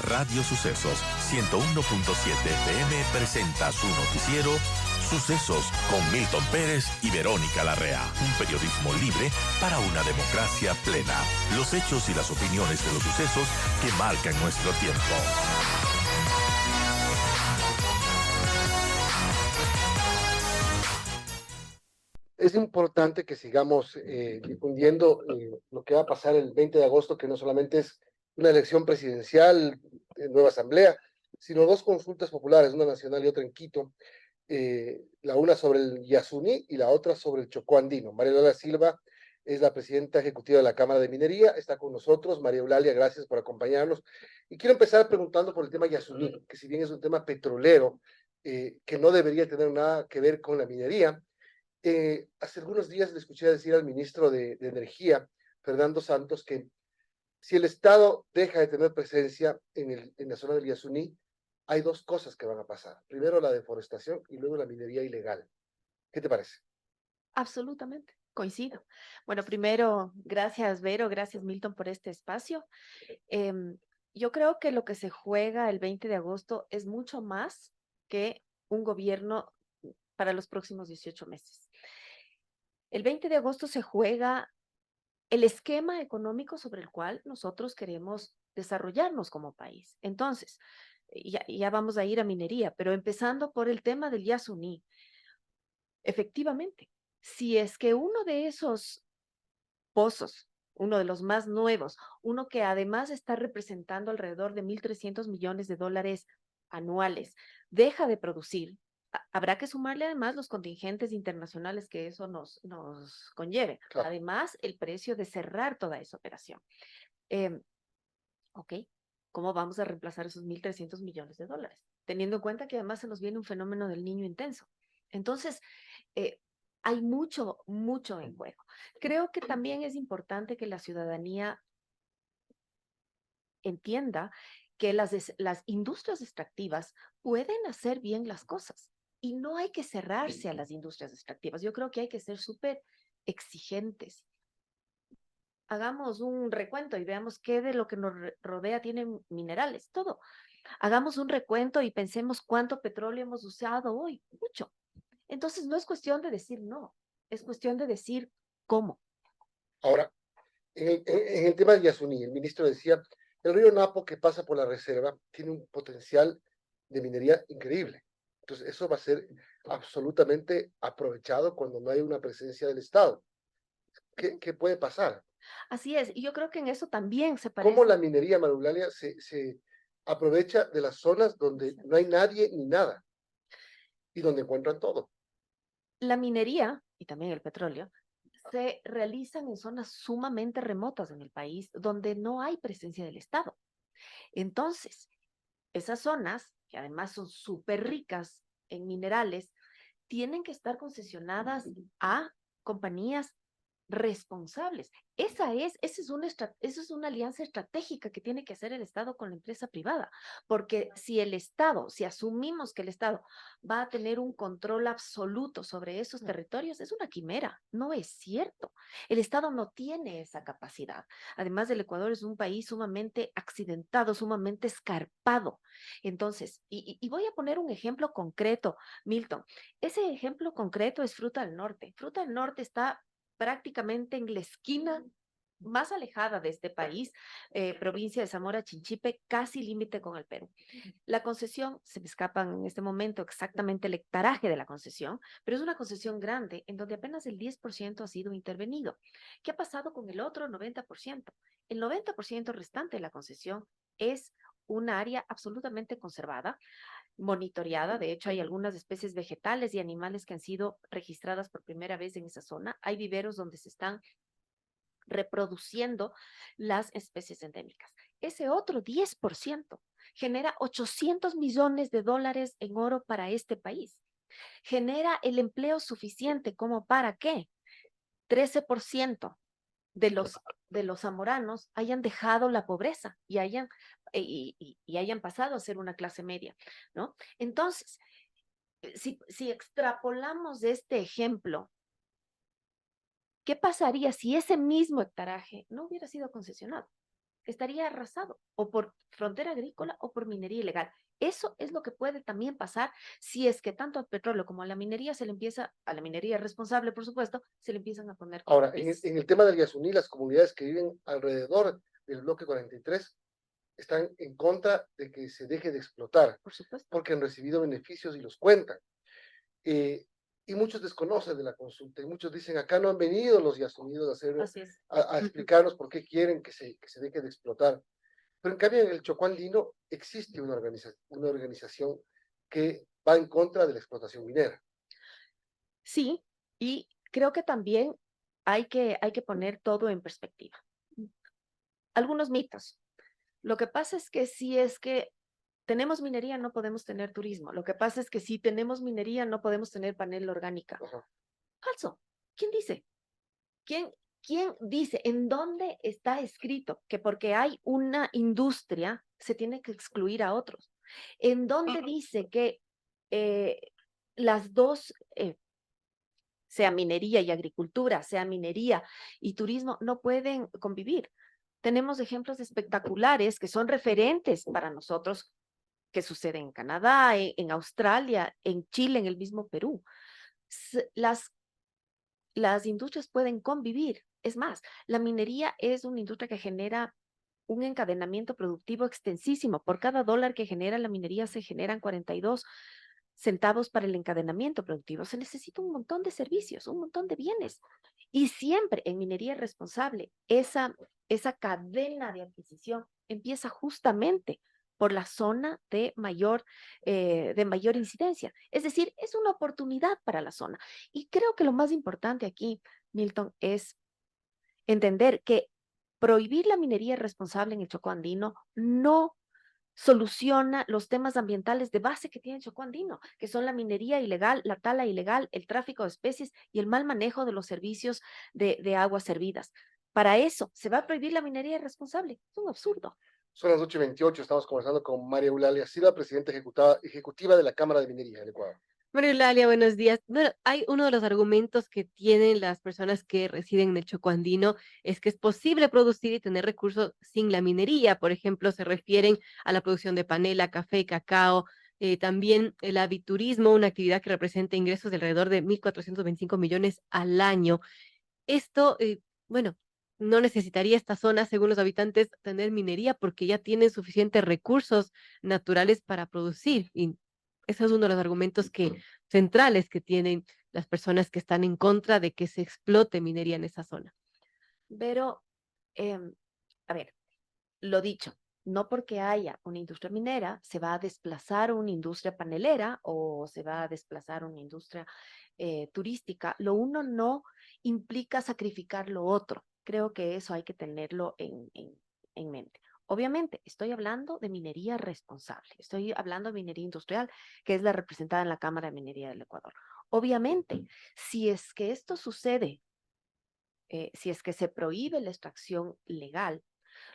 Radio Sucesos 101.7 FM presenta su noticiero Sucesos con Milton Pérez y Verónica Larrea. Un periodismo libre para una democracia plena. Los hechos y las opiniones de los sucesos que marcan nuestro tiempo. Es importante que sigamos difundiendo lo que va a pasar el 20 de agosto, que no solamente es una elección presidencial, nueva asamblea, sino dos consultas populares, una nacional y otra en Quito, la una sobre el Yasuní y la otra sobre el Chocó Andino. María Eulalia Silva es la presidenta ejecutiva de la Cámara de Minería, está con nosotros. María Eulalia, gracias por acompañarnos. Y quiero empezar preguntando por el tema Yasuní, que si bien es un tema petrolero, que no debería tener nada que ver con la minería. Hace algunos días le escuché decir al ministro de Energía, Fernando Santos, que si el Estado deja de tener presencia en la zona del Yasuní, hay dos cosas que van a pasar. Primero la deforestación y luego la minería ilegal. ¿Qué te parece? Absolutamente, coincido. Bueno, primero, gracias Vero, gracias Milton por este espacio. Em, yo creo que lo que se juega el 20 de agosto es mucho más que un gobierno para los próximos 18 meses. El 20 de agosto se juega el esquema económico sobre el cual nosotros queremos desarrollarnos como país. Entonces, ya vamos a ir a minería, pero empezando por el tema del Yasuní. Efectivamente, si es que uno de esos pozos, uno de los más nuevos, uno que además está representando alrededor de 1.300 millones de dólares anuales, deja de producir, habrá que sumarle además los contingentes internacionales que eso nos conlleve. Claro. Además, el precio de cerrar toda esa operación. Eh, ok, ¿cómo vamos a reemplazar esos 1.300 millones de dólares? Teniendo en cuenta que además se nos viene un fenómeno del niño intenso. Entonces, eh, hay mucho, mucho en juego. Creo que también es importante que la ciudadanía entienda que las industrias extractivas pueden hacer bien las cosas y no hay que cerrarse a las industrias extractivas. Yo creo que hay que ser súper exigentes. Hagamos un recuento y veamos qué de lo que nos rodea tiene minerales, todo. Hagamos un recuento y pensemos cuánto petróleo hemos usado hoy, mucho. Entonces no es cuestión de decir no, es cuestión de decir cómo. Ahora, en el tema del Yasuní, el ministro decía, el río Napo que pasa por la reserva tiene un potencial de minería increíble. Entonces, eso va a ser absolutamente aprovechado cuando no hay una presencia del Estado. ¿Qué puede pasar? Así es, y yo creo que en eso también se Cómo parece. la minería Marulalia se aprovecha de las zonas donde no hay nadie ni nada y donde encuentran todo. La minería y también el petróleo se realizan en zonas sumamente remotas en el país donde no hay presencia del Estado. Entonces, esas zonas, que además son súper ricas en minerales, tienen que estar concesionadas a compañías responsables. Esa es una alianza estratégica que tiene que hacer el Estado con la empresa privada, porque si asumimos que el Estado va a tener un control absoluto sobre esos territorios, es una quimera, no es cierto. El Estado no tiene esa capacidad. Además, el Ecuador es un país sumamente accidentado, sumamente escarpado. Entonces, y voy a poner un ejemplo concreto, Milton. Ese ejemplo concreto es Fruta del Norte. Fruta del Norte está prácticamente en la esquina más alejada de este país, provincia de Zamora Chinchipe, casi límite con el Perú. La concesión, se me escapa en este momento exactamente el hectaraje de la concesión, pero es una concesión grande en donde apenas el 10% ha sido intervenido. ¿Qué ha pasado con el otro 90%? El 90% restante de la concesión es un área absolutamente conservada, monitoreada. De hecho, hay algunas especies vegetales y animales que han sido registradas por primera vez en esa zona. Hay viveros donde se están reproduciendo las especies endémicas. Ese otro 10% genera 800 millones de dólares en oro para este país. Genera el empleo suficiente como para que 13% de los zamoranos hayan dejado la pobreza y hayan pasado a ser una clase media, ¿no? Entonces, si extrapolamos este ejemplo, ¿qué pasaría si ese mismo hectaraje no hubiera sido concesionado? estaría arrasado o por frontera agrícola o por minería ilegal. Eso es lo que puede también pasar si es que tanto al petróleo como a la minería se le empieza, a la minería responsable, por supuesto, se le empiezan a poner Ahora, cortapisas. en el tema del Yasuní, las comunidades que viven alrededor del bloque 43 están en contra de que se deje de explotar, Por supuesto. porque han recibido beneficios y los cuentan. Eh, y muchos desconocen de la consulta, y muchos dicen, acá no han venido los Yasuníes a, hacer, Así es. a explicarnos por qué quieren que se deje de explotar. Pero en cambio, en el Chocó Andino existe una organización que va en contra de la explotación minera. Sí, y creo que también hay que poner todo en perspectiva. Algunos mitos. Lo que pasa es que si es que tenemos minería, no podemos tener turismo. Lo que pasa es que si tenemos minería, no podemos tener panel orgánica. Ajá. Falso. ¿Quién dice? ¿Quién, quién dice? ¿En dónde está escrito que porque hay una industria se tiene que excluir a otros? ¿En dónde dice que eh, las dos, sea minería y agricultura, sea minería y turismo, no pueden convivir? Tenemos ejemplos espectaculares que son referentes para nosotros, que suceden en Canadá, en Australia, en Chile, en el mismo Perú. Las industrias pueden convivir. Es más, la minería es una industria que genera un encadenamiento productivo extensísimo. Por cada dólar que genera la minería se generan 42 centavos para el encadenamiento productivo. Se necesita un montón de servicios, un montón de bienes. Y siempre en minería responsable, esa cadena de adquisición empieza justamente por la zona de mayor incidencia. Es decir, es una oportunidad para la zona. Y creo que lo más importante aquí, Milton, es entender que prohibir la minería responsable en el Chocó Andino no soluciona los temas ambientales de base que tiene el Chocó Andino, que son la minería ilegal, la tala ilegal, el tráfico de especies y el mal manejo de los servicios de aguas servidas. Para eso, ¿se va a prohibir la minería irresponsable? Es un absurdo. Son las 8:28, estamos conversando con María Eulalia Silva, presidenta ejecutiva de la Cámara de Minería del Ecuador. María Eulalia, buenos días. Bueno, hay uno de los argumentos que tienen las personas que residen en el Chocó Andino es que es posible producir y tener recursos sin la minería. Por ejemplo, se refieren a la producción de panela, café, cacao, también el aviturismo, una actividad que representa ingresos de alrededor de 1.425 millones al año. Esto, bueno, no necesitaría esta zona, según los habitantes, tener minería porque ya tienen suficientes recursos naturales para producir. Y ese es uno de los argumentos centrales que tienen las personas que están en contra de que se explote minería en esa zona. Pero, a ver, lo dicho, no porque haya una industria minera se va a desplazar una industria panelera o se va a desplazar una industria turística. Lo uno no implica sacrificar lo otro. Creo que eso hay que tenerlo en mente. Obviamente, estoy hablando de minería responsable, estoy hablando de minería industrial, que es la representada en la Cámara de Minería del Ecuador. Obviamente, si es que esto sucede, si es que se prohíbe la extracción legal,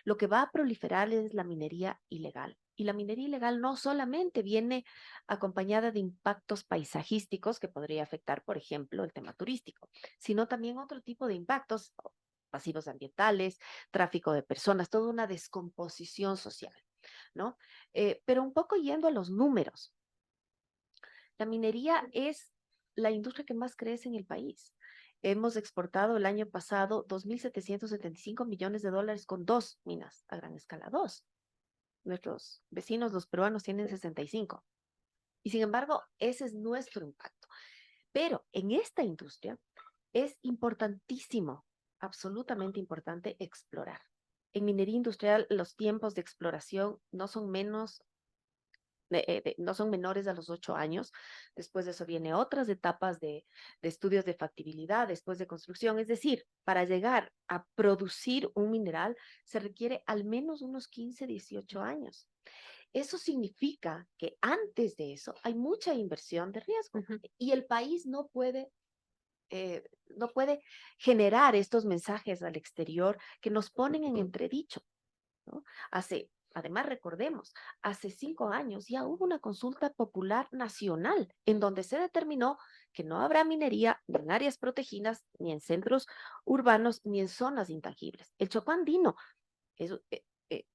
lo que va a proliferar es la minería ilegal. Y la minería ilegal no solamente viene acompañada de impactos paisajísticos que podría afectar, por ejemplo, el tema turístico, sino también otro tipo de impactos pasivos ambientales, tráfico de personas, toda una descomposición social, ¿no? Pero un poco yendo a los números, la minería es la industria que más crece en el país. Hemos exportado el año pasado 2.775 millones de dólares con 2 minas a gran escala, 2. Nuestros vecinos, los peruanos, tienen 65. Y sin embargo, ese es nuestro impacto. Pero en esta industria es importantísimo, absolutamente importante, explorar. En minería industrial, los tiempos de exploración no son no son menores a los 8 años. Después de eso viene otras etapas de estudios de factibilidad, después de construcción. Es decir, para llegar a producir un mineral se requiere al menos unos 15, 18 años. Eso significa que antes de eso hay mucha inversión de riesgo y el país no puede generar estos mensajes al exterior que nos ponen en entredicho, ¿no? Además, recordemos, hace 5 años ya hubo una consulta popular nacional en donde se determinó que no habrá minería ni en áreas protegidas, ni en centros urbanos, ni en zonas intangibles. El Chocó Andino es,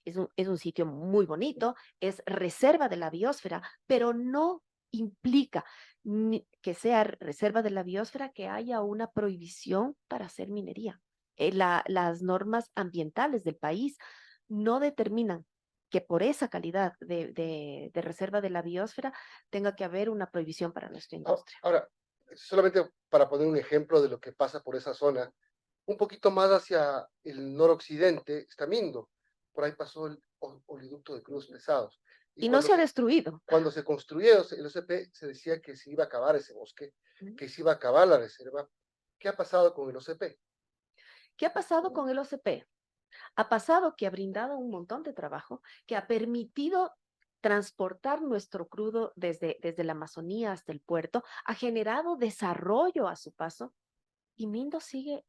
es un sitio muy bonito, es reserva de la biosfera, pero no implica que sea reserva de la biosfera que haya una prohibición para hacer minería. Las normas ambientales del país no determinan que por esa calidad de reserva de la biosfera tenga que haber una prohibición para nuestra industria. Ahora, solamente para poner un ejemplo de lo que pasa por esa zona, un poquito más hacia el noroccidente está Mindo. Por ahí pasó el oleoducto de crudos pesados. Y no se ha destruido. Cuando se construyó el OCP, se decía que se iba a acabar ese bosque, que se iba a acabar la reserva. ¿Qué ha pasado con el OCP? ¿Qué ha pasado con el OCP? Ha pasado que ha brindado un montón de trabajo, que ha permitido transportar nuestro crudo desde la Amazonía hasta el puerto, ha generado desarrollo a su paso y Mindo sigue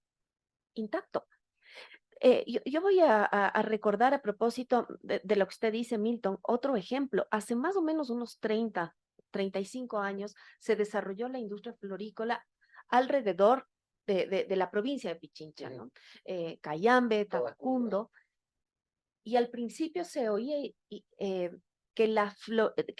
intacto. Yo voy a recordar a propósito de lo que usted dice, Milton, otro ejemplo. Hace más o menos unos 35 años se desarrolló la industria florícola alrededor de la provincia de Pichincha, ¿no? Cayambe, Tabacundo, y al principio se oía que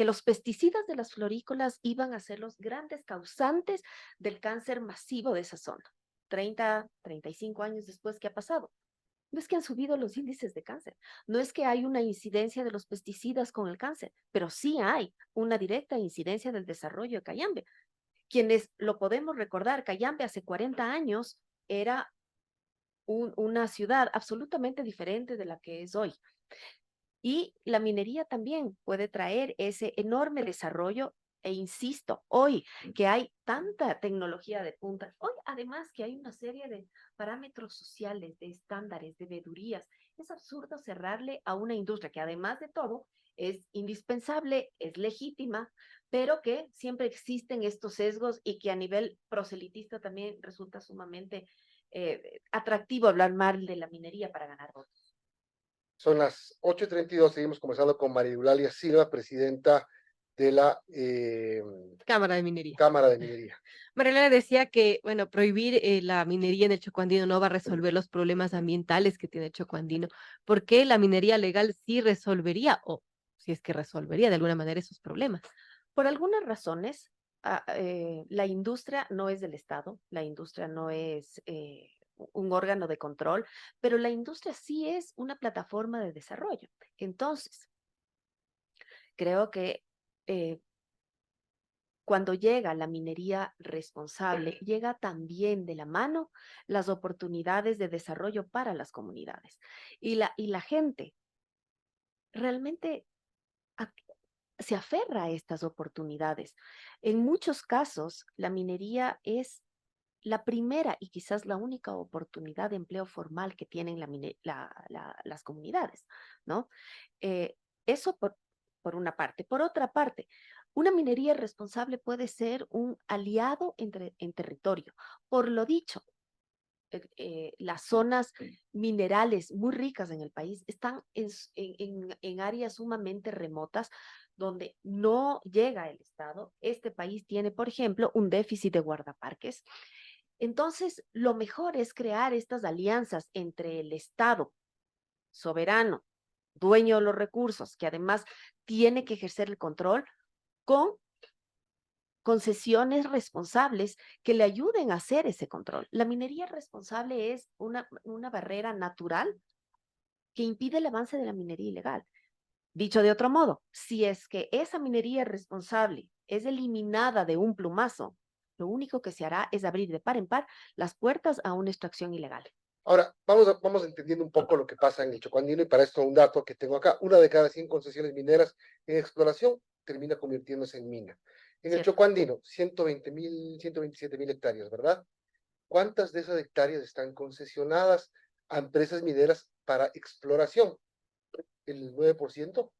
los pesticidas de las florícolas iban a ser los grandes causantes del cáncer masivo de esa zona. 35 años después, ¿qué ha pasado? No es que han subido los índices de cáncer, no es que hay una incidencia de los pesticidas con el cáncer, pero sí hay una directa incidencia del desarrollo de Cayambe. Quienes lo podemos recordar, Cayambe hace 40 años era una ciudad absolutamente diferente de la que es hoy. Y la minería también puede traer ese enorme desarrollo. E insisto, hoy que hay tanta tecnología de punta, hoy además que hay una serie de parámetros sociales, de estándares, de vedurías, es absurdo cerrarle a una industria que además de todo es indispensable, es legítima, pero que siempre existen estos sesgos y que a nivel proselitista también resulta sumamente atractivo hablar mal de la minería para ganar votos. Son las 8:32, seguimos conversando con María Eulalia Silva, presidenta de la Cámara de Minería. Cámara de Minería. Mariela decía que, bueno, prohibir la minería en el Choco Andino no va a resolver los problemas ambientales que tiene el Choco Andino. ¿Por qué la minería legal sí resolvería, o si es que resolvería de alguna manera esos problemas? Por algunas razones, la industria no es del Estado, la industria no es un órgano de control, pero la industria sí es una plataforma de desarrollo. Entonces, creo que cuando llega la minería responsable, llega también de la mano las oportunidades de desarrollo para las comunidades. Y la gente realmente se aferra a estas oportunidades. En muchos casos, la minería es la primera y quizás la única oportunidad de empleo formal que tienen las comunidades, ¿no? Eso por una parte. Por otra parte, una minería responsable puede ser un aliado en territorio. Por lo dicho, las zonas minerales muy ricas en el país están en áreas sumamente remotas donde no llega el Estado. Este país tiene, por ejemplo, un déficit de guardaparques. Entonces, lo mejor es crear estas alianzas entre el Estado soberano, dueño de los recursos, que además tiene que ejercer el control, con concesiones responsables que le ayuden a hacer ese control. La minería responsable es una barrera natural que impide el avance de la minería ilegal. Dicho de otro modo, si es que esa minería responsable es eliminada de un plumazo, lo único que se hará es abrir de par en par las puertas a una extracción ilegal. Ahora, vamos entendiendo un poco lo que pasa en el Choco Andino, y para esto un dato que tengo acá: una de cada 100 concesiones mineras en exploración termina convirtiéndose en mina. En el Cierto. Choco Andino, 127.000 hectáreas, ¿verdad? ¿Cuántas de esas hectáreas están concesionadas a empresas mineras para exploración? ¿El 9%?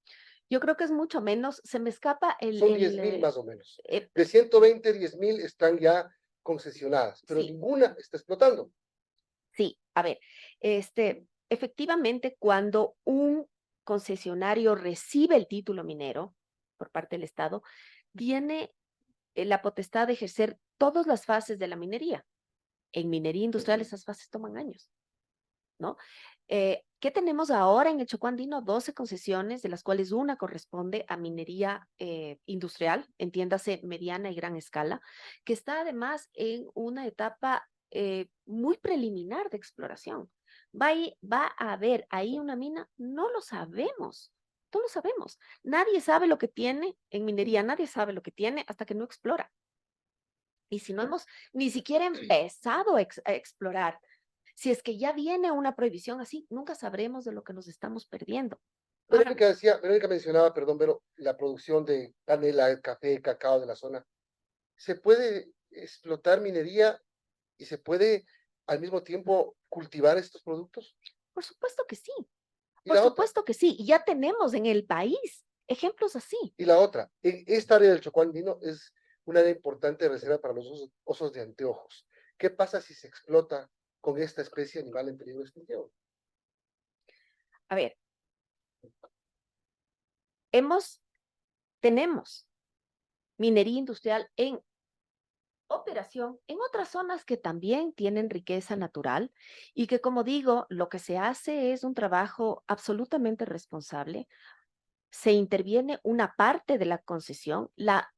Yo creo que es mucho menos. Se me escapa Son 10.000 más o menos. eh, De 120, 10.000 están ya concesionadas, pero Sí. ninguna está explotando. Sí, a ver, efectivamente, cuando un concesionario recibe el título minero por parte del Estado, tiene la potestad de ejercer todas las fases de la minería. En minería industrial esas fases toman años, ¿no? ¿Qué tenemos ahora en el Chocó Andino? 12 concesiones, de las cuales una corresponde a minería industrial, entiéndase mediana y gran escala, que está además en una etapa muy preliminar de exploración. ¿Va a haber ahí una mina? No lo sabemos. No lo sabemos. Nadie sabe lo que tiene en minería, nadie sabe lo que tiene hasta que no explora. Y si no hemos ni siquiera empezado a explorar, si es que ya viene una prohibición así, nunca sabremos de lo que nos estamos perdiendo. Ahora, Verónica mencionaba, perdón, pero la producción de canela, café, cacao de la zona. ¿Se puede explotar minería y se puede al mismo tiempo cultivar estos productos? por supuesto que sí, Y por la otra, supuesto que sí. Y ya tenemos en el país ejemplos así. en esta área del Chocó Andino es una área importante de reserva para los osos de anteojos. ¿Qué pasa si se explota con esta especie animal en peligro de extinción? A ver, tenemos minería industrial en operación en otras zonas que también tienen riqueza natural y que, como digo, lo que se hace es un trabajo absolutamente responsable. Se interviene una parte de la concesión, la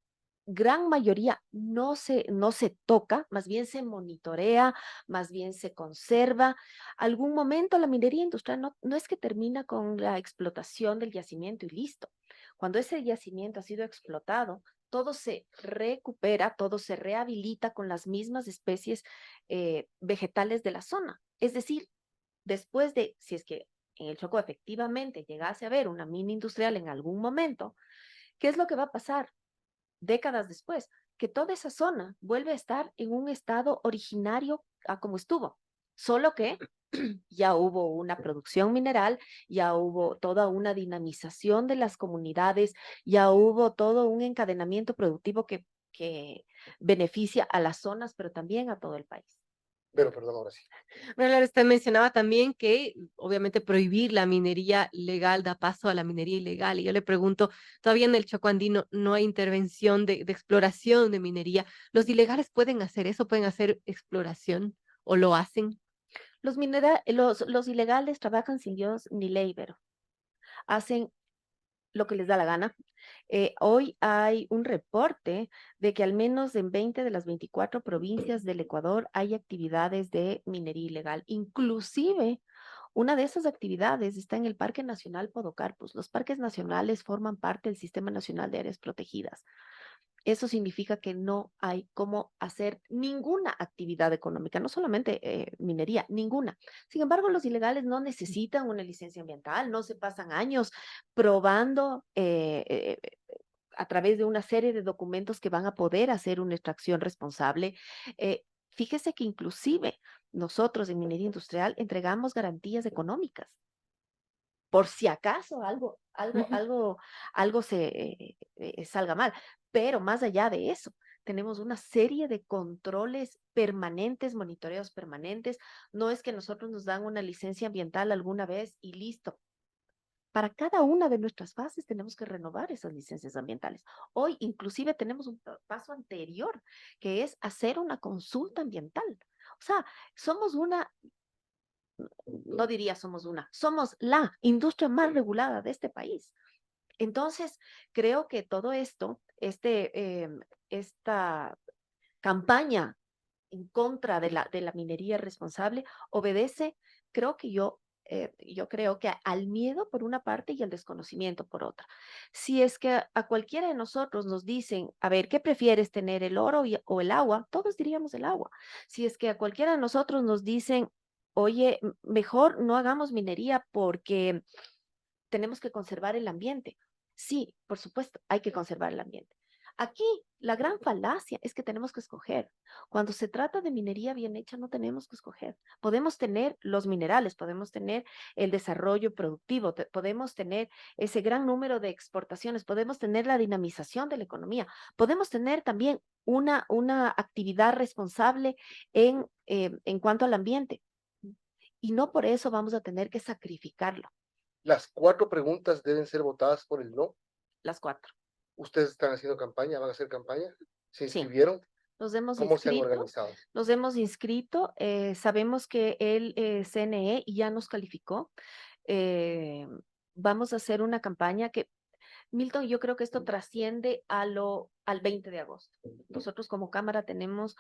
gran mayoría no se toca, más bien se monitorea, más bien se conserva. Algún momento la minería industrial no es que termina con la explotación del yacimiento y listo. Cuando ese yacimiento ha sido explotado, todo se recupera, todo se rehabilita con las mismas especies vegetales de la zona. Es decir, después de, si es que en el Chocó efectivamente llegase a haber una mina industrial en algún momento, ¿qué es lo que va a pasar décadas después? Que toda esa zona vuelve a estar en un estado originario a como estuvo, solo que ya hubo una producción mineral, ya hubo toda una dinamización de las comunidades, ya hubo todo un encadenamiento productivo que beneficia a las zonas, pero también a todo el país. Pero, perdón, ahora sí. Bueno, Laura, usted mencionaba también que obviamente prohibir la minería legal da paso a la minería ilegal. Y yo le pregunto, todavía en el Choco Andino no hay intervención de exploración de minería. ¿Los ilegales pueden hacer eso? ¿Pueden hacer exploración o lo hacen? Los ilegales trabajan sin Dios ni ley, pero hacen lo que les da la gana. Hoy hay un reporte de que al menos en 20 de las 24 provincias del Ecuador hay actividades de minería ilegal. Inclusive, una de esas actividades está en el Parque Nacional Podocarpus. Los parques nacionales forman parte del Sistema Nacional de Áreas Protegidas. Eso significa que no hay cómo hacer ninguna actividad económica, no solamente minería, ninguna. Sin embargo, los ilegales no necesitan una licencia ambiental, no se pasan años probando a través de una serie de documentos que van a poder hacer una extracción responsable. Fíjese que inclusive nosotros en minería industrial entregamos garantías económicas por si acaso Ujú. algo se salga mal. Pero más allá de eso, tenemos una serie de controles permanentes, monitoreos permanentes. No es que nosotros nos dan una licencia ambiental alguna vez y listo. Para cada una de nuestras fases tenemos que renovar esas licencias ambientales. Hoy inclusive tenemos un paso anterior, que es hacer una consulta ambiental. O sea, somos una, no diría somos la industria más regulada de este país. Entonces, creo que todo esto, esta campaña en contra de la minería responsable, obedece, creo que yo creo que al miedo por una parte y al desconocimiento por otra. Si es que a cualquiera de nosotros nos dicen, a ver, ¿qué prefieres tener, el oro o el agua? Todos diríamos el agua. Si es que a cualquiera de nosotros nos dicen, oye, mejor no hagamos minería porque tenemos que conservar el ambiente. Sí, por supuesto, hay que conservar el ambiente. Aquí la gran falacia es que tenemos que escoger. Cuando se trata de minería bien hecha, no tenemos que escoger. Podemos tener los minerales, podemos tener el desarrollo productivo, podemos tener ese gran número de exportaciones, podemos tener la dinamización de la economía, podemos tener también una actividad responsable en cuanto al ambiente. Y no por eso vamos a tener que sacrificarlo, Las 4 preguntas deben ser votadas por el no. las 4. ¿Ustedes están haciendo campaña? ¿Van a hacer campaña? ¿Se Sí. inscribieron? Nos hemos ¿Cómo se han inscrito, organizado? sabemos que el CNE ya nos calificó. eh, vamos a hacer una campaña que, Milton, yo creo que esto trasciende al 20 de agosto. Nosotros como Cámara tenemos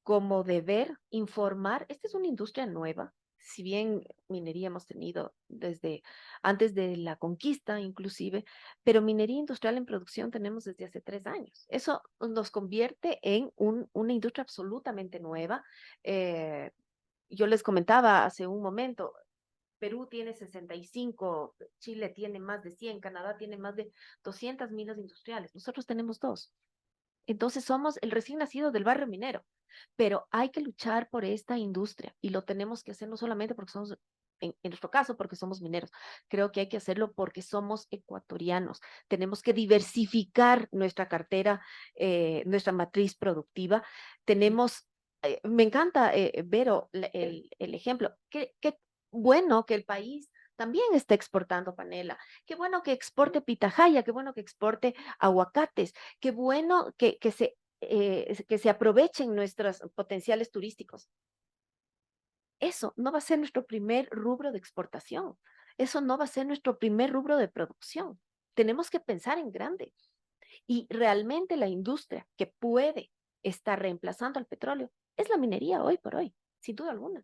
como deber informar. Esta es una industria nueva. Si bien minería hemos tenido desde antes de la conquista inclusive, pero minería industrial en producción tenemos desde hace 3 años. Eso nos convierte en una industria absolutamente nueva. Eh, yo les comentaba hace un momento, Perú tiene 65, Chile tiene más de 100, Canadá tiene más de 200 minas industriales. Nosotros tenemos 2. Entonces somos el recién nacido del barrio minero, pero hay que luchar por esta industria y lo tenemos que hacer no solamente porque somos, en nuestro caso, porque somos mineros, creo que hay que hacerlo porque somos ecuatorianos. Tenemos que diversificar nuestra cartera, nuestra matriz productiva. Tenemos, me encanta, Vero, el ejemplo. Qué bueno que el país también está exportando panela. Qué bueno que exporte pitahaya, qué bueno que exporte aguacates, qué bueno que se aprovechen nuestros potenciales turísticos. Eso no va a ser nuestro primer rubro de exportación. Eso no va a ser nuestro primer rubro de producción. Tenemos que pensar en grande. Y realmente la industria que puede estar reemplazando al petróleo es la minería hoy por hoy, sin duda alguna.